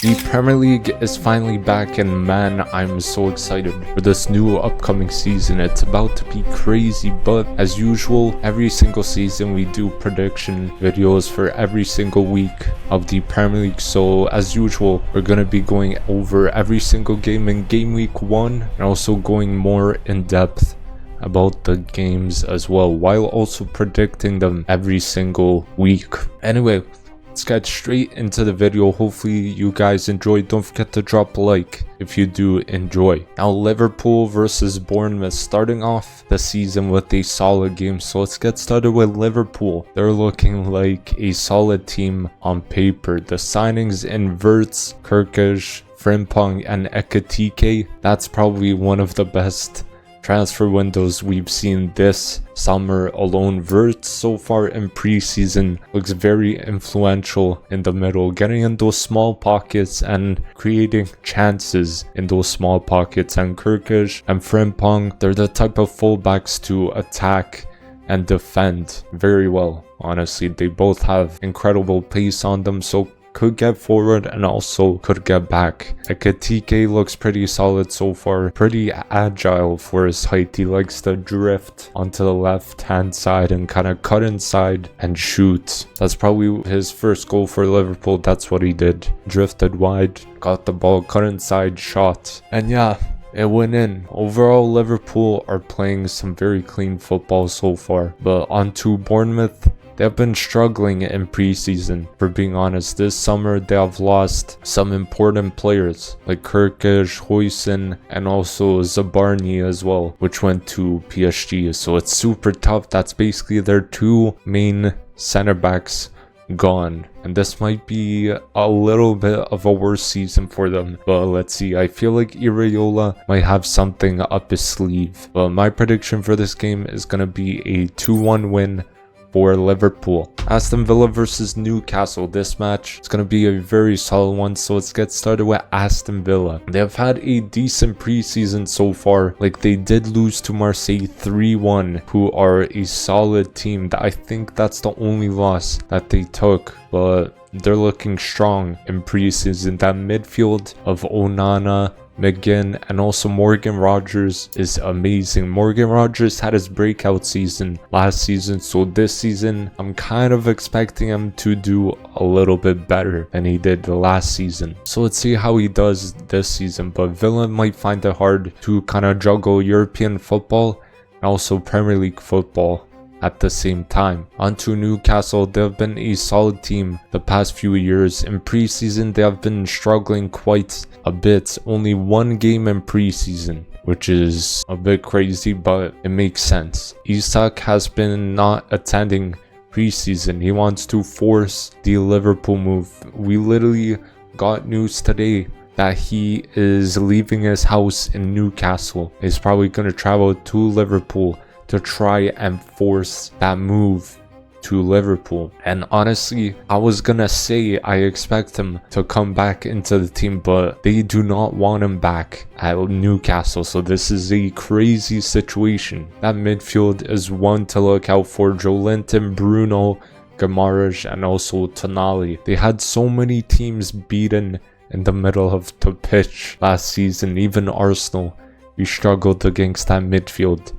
The Premier League is finally back, and man, I'm so excited for this new upcoming season. It's about to be crazy, but as usual, every single season we do prediction videos for every single week of the Premier League. So as usual, we're going to be going over every single game in Game Week 1 and also going more in depth about the games as well, while also predicting them every single week. Anyway, let's get straight into the video. Hopefully you guys enjoyed. Don't forget to drop a like if you do enjoy. Now, Liverpool versus Bournemouth, starting off the season with a solid game. So let's get started with Liverpool. They're looking like a solid team on paper. The signings in Verts, Kirkish, Frimpong and Ekitike, that's probably one of the best transfer windows we've seen this summer alone. Verts so far in preseason looks very influential in the middle, getting in those small pockets and creating chances in those small pockets. And Kirkish and Frimpong, they're the type of fullbacks to attack and defend very well. Honestly, they both have incredible pace on them, so could get forward and also could get back. Ekitike looks pretty solid so far, pretty agile for his height. He likes to drift onto the left hand side and kind of cut inside and shoot. That's probably his first goal for Liverpool. That's what he did. Drifted wide, got the ball, cut inside, shot, and yeah, it went in. Overall, Liverpool are playing some very clean football so far. But on to Bournemouth. They've been struggling in preseason, for being honest. This summer, they have lost some important players like Kirkish, Huijsen, and also Zabarni as well, which went to PSG. So it's super tough. That's basically their two main center backs gone, and this might be a little bit of a worse season for them, but let's see. I feel like Iraola might have something up his sleeve, but my prediction for this game is going to be a 2-1 win for Liverpool. Aston Villa versus Newcastle. This match is going to be a very solid one, so let's get started with Aston Villa. They have had a decent preseason so far. Like, they did lose to Marseille 3-1, who are a solid team. I think that's the only loss that they took, but they're looking strong in preseason. That midfield of Onana, McGinn, and also Morgan Rogers is amazing. Morgan Rogers had his breakout season last season, so this season I'm kind of expecting him to do a little bit better than he did the last season. So let's see how he does this season, but Villa might find it hard to kind of juggle European football and also Premier League football at the same time. On to Newcastle. They've been a solid team the past few years. In preseason, they have been struggling quite a bit. Only one game in preseason, which is a bit crazy, but it makes sense. Isak has been not attending preseason. He wants to force the Liverpool move. We literally got news today that he is leaving his house in Newcastle. He's probably going to travel to Liverpool to try and force that move to Liverpool. And honestly, I was gonna say I expect him to come back into the team, but they do not want him back at Newcastle. So this is a crazy situation. That midfield is one to look out for. Joelinton, Bruno, Guimaraes, and also Tonali. They had so many teams beaten in the middle of the pitch last season. Even Arsenal, we struggled against that midfield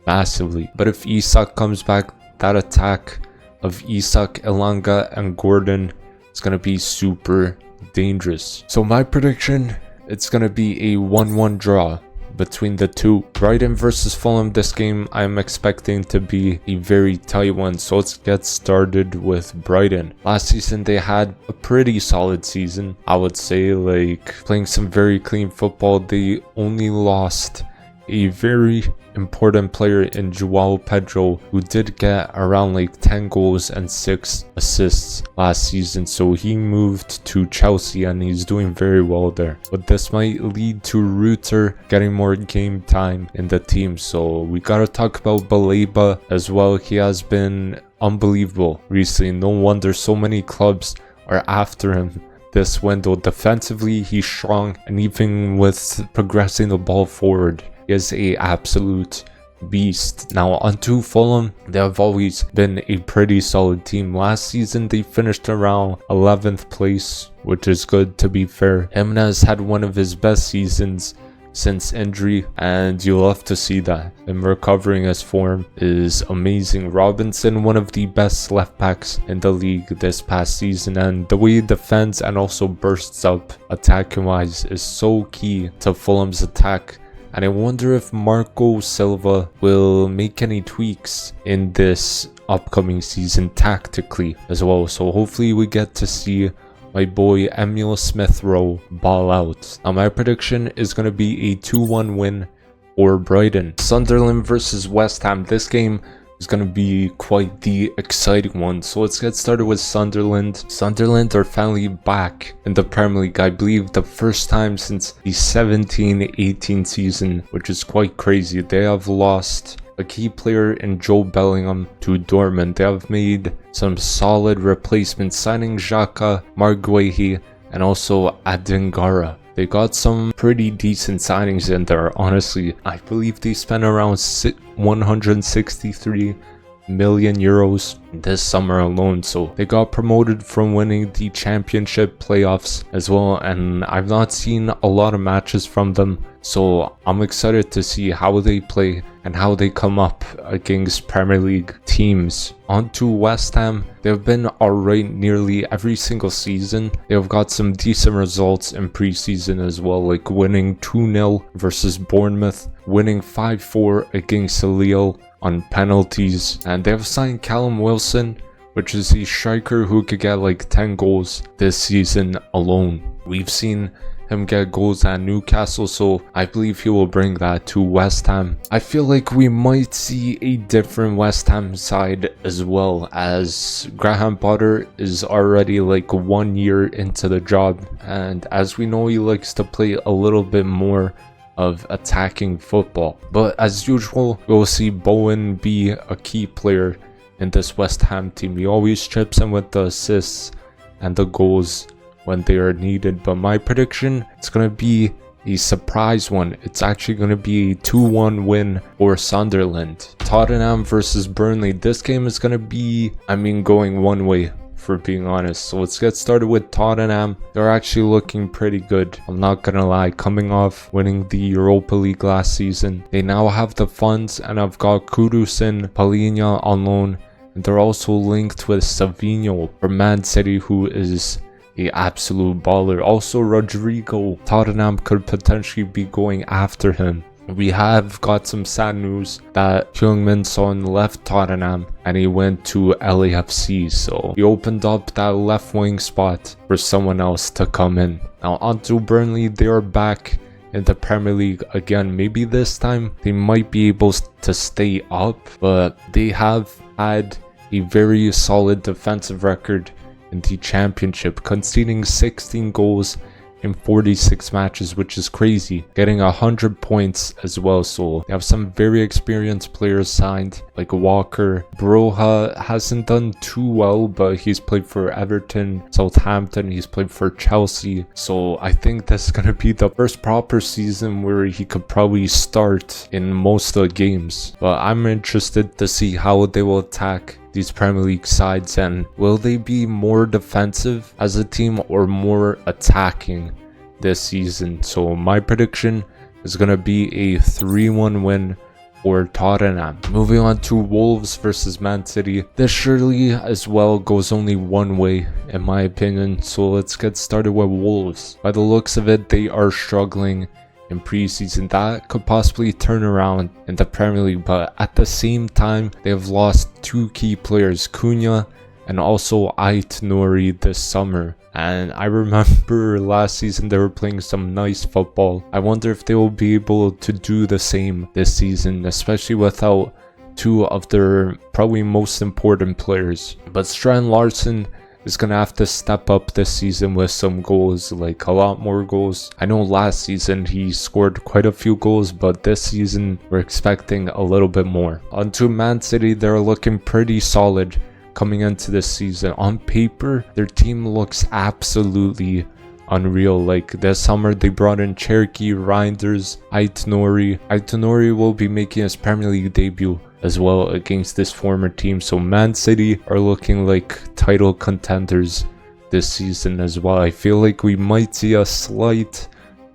massively. But if Isak comes back, that attack of Isak, Elanga, and Gordon is going to be super dangerous. So my prediction, it's going to be a 1-1 draw between the two. Brighton versus Fulham. This game I'm expecting to be a very tight one, so let's get started with Brighton. Last season they had a pretty solid season, I would say, like playing some very clean football. They only lost a very important player in Joao Pedro, who did get around like 10 goals and 6 assists last season. So he moved to Chelsea and he's doing very well there. But this might lead to Ruter getting more game time in the team. So we gotta talk about Baleba as well. He has been unbelievable recently. No wonder so many clubs are after him this window. Defensively, he's strong, and even with progressing the ball forward, is a absolute beast. Now onto Fulham. They have always been a pretty solid team. Last season they finished around 11th place, which is good to be fair. Jimenez had one of his best seasons since injury, and you love to see that. Him recovering his form is amazing. Robinson, one of the best left backs in the league this past season, and the way he defends and also bursts up attacking wise is so key to Fulham's attack. And I wonder if Marco Silva will make any tweaks in this upcoming season tactically as well. So hopefully we get to see my boy Emil Smith-Rowe ball out. Now my prediction is going to be a 2-1 win for Brighton. Sunderland versus West Ham. This game is going to be quite the exciting one. So let's get started with Sunderland. Sunderland are finally back in the Premier League, I believe the first time since the 17-18 season, which is quite crazy. They have lost a key player in Joe Bellingham to Dortmund. They have made some solid replacements, signing Xhaka, Marguehi, and also Adingara. They got some pretty decent signings in there, honestly. I believe they spent around 163 million euros this summer alone. So they got promoted from winning the championship playoffs as well, and I've not seen a lot of matches from them, so I'm excited to see how they play and how they come up against Premier League teams. On to West Ham. They've been alright nearly every single season. They've got some decent results in preseason as well, like winning 2-0 versus Bournemouth, winning 5-4 against Lille on penalties, and they have signed Callum Wilson, which is a striker who could get like 10 goals this season alone. We've seen him get goals at Newcastle, so I believe he will bring that to West Ham. I feel like we might see a different West Ham side as well, as Graham Potter is already like 1 year into the job, and as we know, he likes to play a little bit more of attacking football. But as usual, we'll see Bowen be a key player in this West Ham team. He always chips in with the assists and the goals when they are needed. But my prediction, it's going to be a surprise one. It's actually going to be a 2-1 win for Sunderland. Tottenham versus Burnley. This game is going to be, going one way, for being honest. So let's get started with Tottenham. They're actually looking pretty good, I'm not gonna lie, coming off winning the Europa League last season. They now have the funds, and I've got Kudus and Palhinha on loan, and they're also linked with Savinho from Man City, who is an absolute baller. Also Rodrigo, Tottenham could potentially be going after him. We have got some sad news that Heung-min Son left Tottenham and he went to LAFC, so he opened up that left wing spot for someone else to come in. Now onto Burnley. They are back in the Premier League again. Maybe this time they might be able to stay up, but they have had a very solid defensive record in the championship, conceding 16 goals in 46 matches, which is crazy, getting 100 points as well. So they have some very experienced players signed, like Walker. Broha hasn't done too well, but he's played for Everton, Southampton, he's played for Chelsea, so I think this is going to be the first proper season where he could probably start in most of the games. But I'm interested to see how they will attack these Premier League sides, and will they be more defensive as a team or more attacking this season. So my prediction is going to be a 3-1 win for Tottenham. Moving on to Wolves versus Man City. This surely as well goes only one way in my opinion, so let's get started with Wolves. By the looks of it, they are struggling in preseason. That could possibly turn around in the Premier League, but at the same time they have lost two key players, Cunha and also Ait Nouri, this summer. And I remember last season they were playing some nice football. I wonder if they will be able to do the same this season, especially without two of their probably most important players. But Strand Larsen is going to have to step up this season with some goals, like a lot more goals. I know last season he scored quite a few goals, but this season we're expecting a little bit more. Onto Man City, they're looking pretty solid coming into this season. On paper, their team looks absolutely unreal. Like this summer they brought in Cherokee, Reinders, Aitonori will be making his Premier League debut as well against this former team. So Man City are looking like title contenders this season as well. I feel like we might see a slight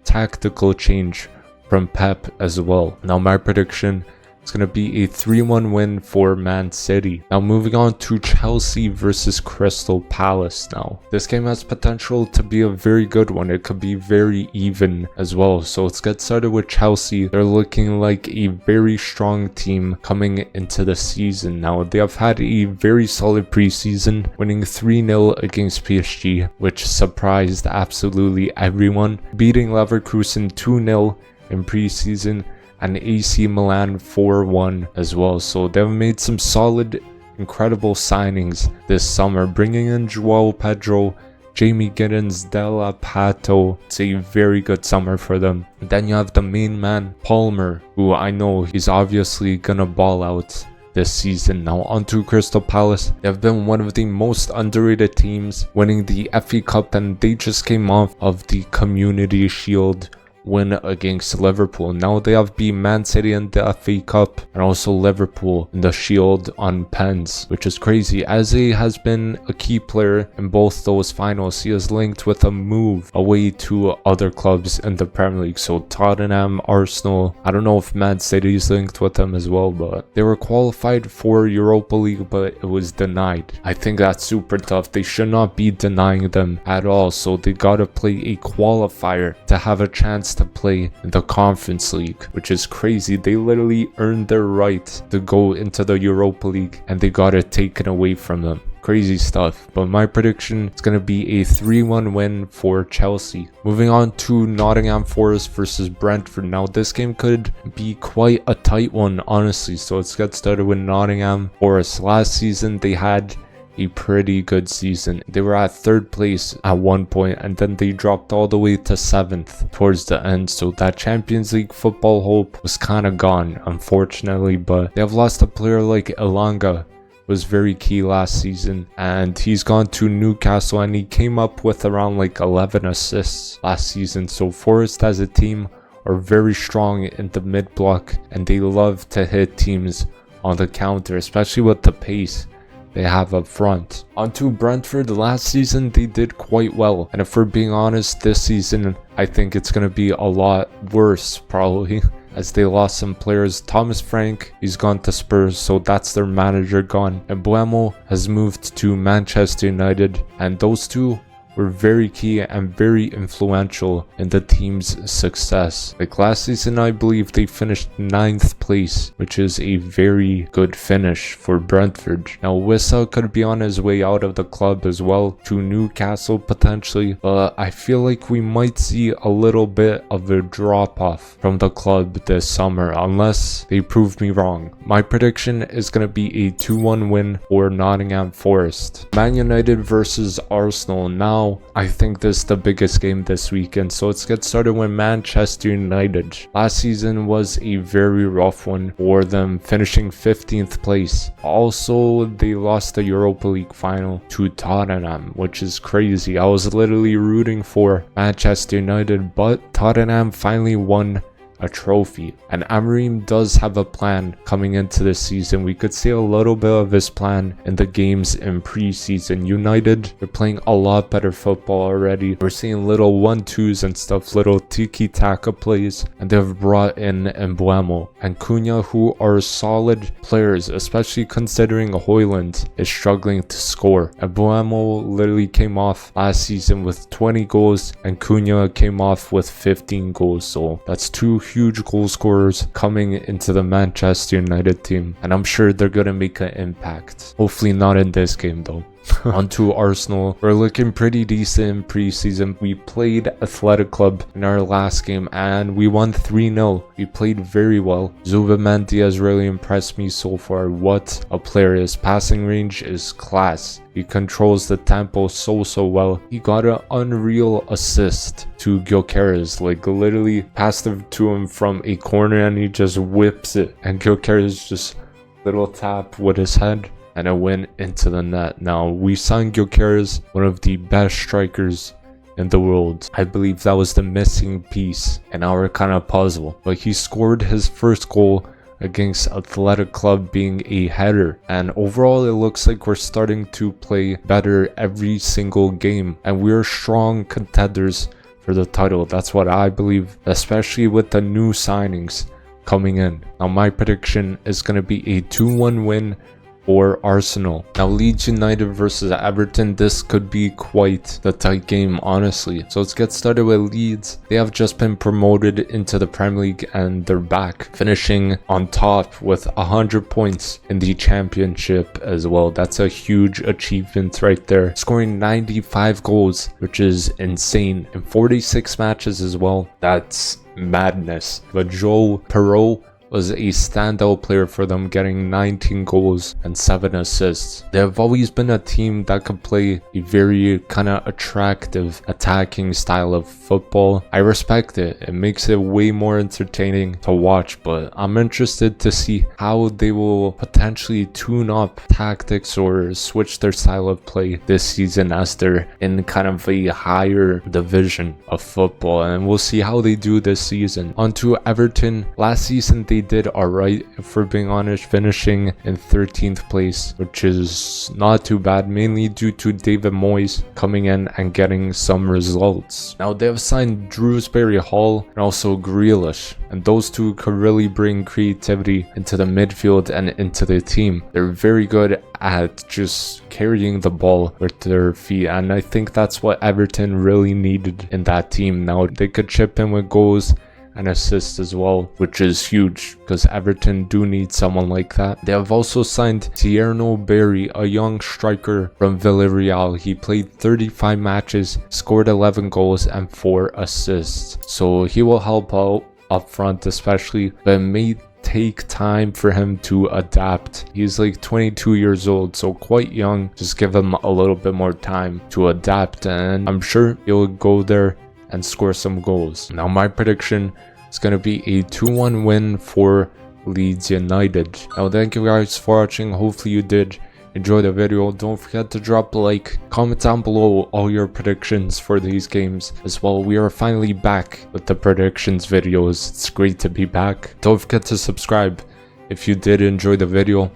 tactical change from Pep as well. Now my prediction, it's going to be a 3-1 win for Man City. Now moving on to Chelsea versus Crystal Palace now. This game has potential to be a very good one. It could be very even as well. So let's get started with Chelsea. They're looking like a very strong team coming into the season. Now they have had a very solid preseason, winning 3-0 against PSG, which surprised absolutely everyone. Beating Leverkusen 2-0 in preseason, and AC Milan 4-1 as well. So they've made some solid, incredible signings this summer, bringing in Joao Pedro, Jamie Giddens, Della Pato. It's a very good summer for them. And then you have the main man, Palmer, who I know he's obviously gonna ball out this season. Now onto Crystal Palace. They've been one of the most underrated teams, winning the FA Cup, and they just came off of the Community Shield win against Liverpool. Now they have beat Man City in the FA Cup and also Liverpool in the Shield on pens, which is crazy. Eze has been a key player in both those finals. He is linked with a move away to other clubs in the Premier League. So Tottenham, Arsenal, I don't know if Man City is linked with them as well, but they were qualified for Europa League, but it was denied. I think that's super tough. They should not be denying them at all. So they gotta play a qualifier to have a chance to play in the Conference League, which is crazy. They literally earned their right to go into the Europa League and they got it taken away from them. Crazy stuff. But my prediction is going to be a 3-1 win for Chelsea. Moving on to Nottingham Forest versus Brentford. Now this game could be quite a tight one, honestly. So let's get started with Nottingham Forest. Last season they had a pretty good season. They were at 3rd place at one point and then they dropped all the way to 7th towards the end. So that Champions League football hope was kind of gone, unfortunately. But they have lost a player like Elanga, was very key last season, and he's gone to Newcastle and he came up with around like 11 assists last season. So Forest as a team are very strong in the mid block and they love to hit teams on the counter, especially with the pace they have up front. Onto Brentford. Last season they did quite well, and if we're being honest, this season I think it's going to be a lot worse probably, as they lost some players. Thomas Frank, he's gone to Spurs, so that's their manager gone, and Buemo has moved to Manchester United, and those two were very key and very influential in the team's success. Like last season, I believe they finished 9th place, which is a very good finish for Brentford. Now Wissa could be on his way out of the club as well, to Newcastle potentially, but I feel like we might see a little bit of a drop off from the club this summer unless they prove me wrong. My prediction is going to be a 2-1 win for Nottingham Forest. Man United versus Arsenal. Now I think this is the biggest game this weekend, so let's get started with Manchester United. Last season was a very rough one for them, finishing 15th place. Also, they lost the Europa League final to Tottenham, which is crazy. I was literally rooting for Manchester United, but Tottenham finally won a trophy, and Amorim does have a plan coming into this season. We could see a little bit of his plan in the games in preseason. United, they're playing a lot better football already. We're seeing little 1-2s and stuff, little tiki-taka plays, and they've brought in Mbeumo and Cunha, who are solid players, especially considering Højlund is struggling to score. Mbeumo literally came off last season with 20 goals and Cunha came off with 15 goals, so that's two huge goal scorers coming into the Manchester United team, and I'm sure they're gonna make an impact. Hopefully not in this game though. Onto Arsenal. We're looking pretty decent in preseason. We played Athletic Club in our last game and we won 3-0. We played very well. Zubimendi has really impressed me so far. What a player. His passing range is class. He controls the tempo so well. He got an unreal assist to Gyökeres, like literally passed it to him from a corner and he just whips it, and Gyökeres just little tap with his head and it went into the net. Now we signed Gyökeres, one of the best strikers in the world. I believe that was the missing piece in our kind of puzzle. But he scored his first goal against Athletic Club being a header, and overall it looks like we're starting to play better every single game, and we're strong contenders for the title. That's what I believe, especially with the new signings coming in. Now my prediction is going to be a 2-1 win for Arsenal. Now Leeds United versus Everton, this could be quite the tight game, honestly. So let's get started with Leeds. They have just been promoted into the Premier League and they're back, finishing on top with 100 points in the championship as well. That's a huge achievement right there, scoring 95 goals, which is insane, in 46 matches as well. That's madness. But Joe Perot was a standout player for them, getting 19 goals and 7 assists. They have always been a team that could play a very kind of attractive attacking style of football. I respect it. It makes it way more entertaining to watch, but I'm interested to see how they will potentially tune up tactics or switch their style of play this season as they're in kind of a higher division of football, and we'll see how they do this season. On to Everton. Last season they did alright, if we're being honest, finishing in 13th place, which is not too bad, mainly due to David Moyes coming in and getting some results. Now they have signed Drewsbury Hall and also Grealish, and those two could really bring creativity into the midfield and into the team. They're very good at just carrying the ball with their feet, and I think that's what Everton really needed in that team. Now they could chip in with goals and assists as well, which is huge because Everton do need someone like that. They have also signed Tierno Berry, a young striker from Villarreal. He played 35 matches, scored 11 goals and 4 assists. So he will help out up front especially, but it may take time for him to adapt. He's like 22 years old, so quite young. Just give him a little bit more time to adapt, and I'm sure he'll go there and score some goals. Now my prediction is going to be a 2-1 win for Leeds United. Now thank you guys for watching. Hopefully you did enjoy the video. Don't forget to drop a like, comment down below all your predictions for these games as well. We are finally back with the predictions videos. It's great to be back. Don't forget to subscribe if you did enjoy the video.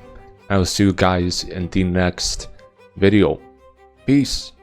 I will see you guys in the next video. Peace.